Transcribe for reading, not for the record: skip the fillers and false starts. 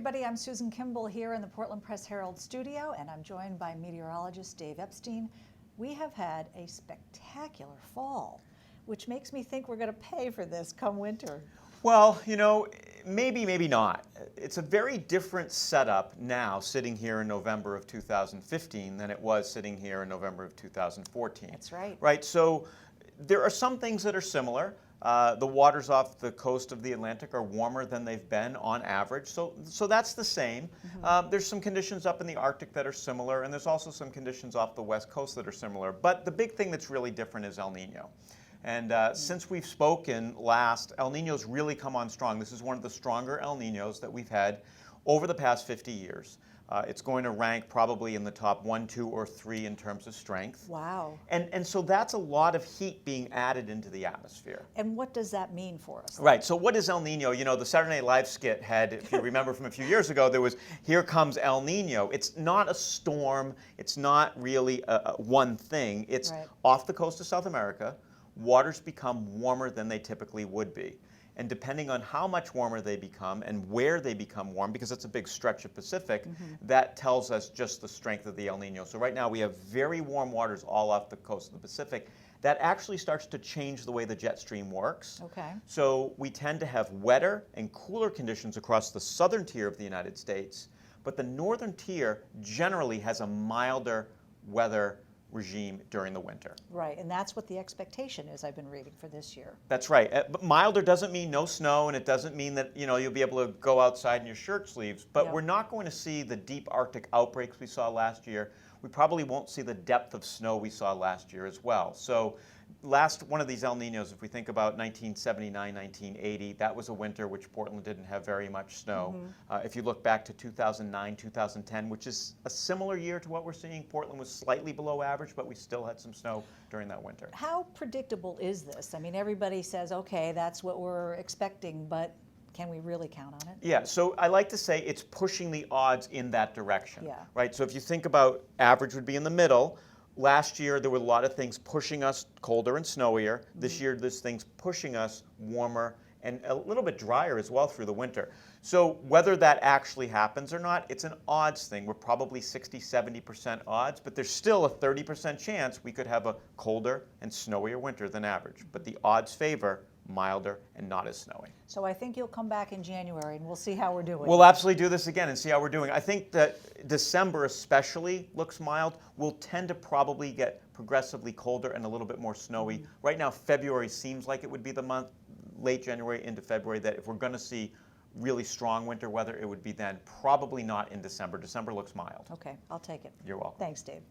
everybody. I'm Susan Kimball here in the Portland Press Herald studio, and I'm joined by meteorologist Dave Epstein. We have had a spectacular fall, which makes me think we're going to pay for this come winter. Well, you know, maybe not. It's a very different setup now sitting here in November of 2015 than it was sitting here in November of 2014. That's right. Right, so there are some things that are similar. The waters off the coast of the Atlantic are warmer than they've been on average, so that's the same. There's some conditions up in the Arctic that are similar, and there's also some conditions off the west coast that are similar. But the big thing that's really different is El Niño. And since we've spoken last, El Niño's really come on strong. This is one of the stronger El Niños that we've had over the past 50 years. It's going to rank probably in the top 1, 2, or 3 in terms of strength. Wow. And so that's a lot of heat being added into the atmosphere. And what does that mean for us? Right, so what is El Niño? You know, the Saturday Night Live skit had, if you remember from a few years ago, there was, here comes El Niño. It's not a storm. It's not really one thing. It's off the coast of South America. Waters become warmer than they typically would be. And depending on how much warmer they become and where they become warm, because it's a big stretch of Pacific, that tells us just the strength of the El Niño. So right now we have very warm waters all off the coast of the Pacific. That actually starts to change the way the jet stream works. Okay. So we tend to have wetter and cooler conditions across the southern tier of the United States, but the northern tier generally has a milder weather regime during the winter. Right, and that's what the expectation is, I've been reading, for this year. That's right. But milder doesn't mean no snow, and it doesn't mean that, you know, you'll be able to go outside in your shirt sleeves, but we're not going to see the deep Arctic outbreaks we saw last year. We probably won't see the depth of snow we saw last year as well. So last one of these El Niños, if we think about 1979, 1980, that was a winter which Portland didn't have very much snow. If you look back to 2009, 2010, which is a similar year to what we're seeing, Portland was slightly below average, but we still had some snow during that winter. How predictable is this? I mean, everybody says, okay, that's what we're expecting, but can we really count on it? Yeah, so I like to say it's pushing the odds in that direction. Yeah. Right, so if you think about average would be in the middle. Last year, there were a lot of things pushing us colder and snowier. This year, there's things pushing us warmer and a little bit drier as well through the winter. So whether that actually happens or not, it's an odds thing. We're probably 60, 70% odds, but there's still a 30% chance we could have a colder and snowier winter than average. But the odds favor milder and not as snowy. So I think you'll come back in January and we'll see how we're doing. We'll absolutely do this again and see how we're doing. I think that December especially looks mild. We'll tend to probably get progressively colder and a little bit more snowy. Right now, February seems like it would be the month, late January into February, that if we're going to see really strong winter weather, it would be then. Probably not in December. December looks mild. Okay, I'll take it. You're welcome. Thanks, Dave.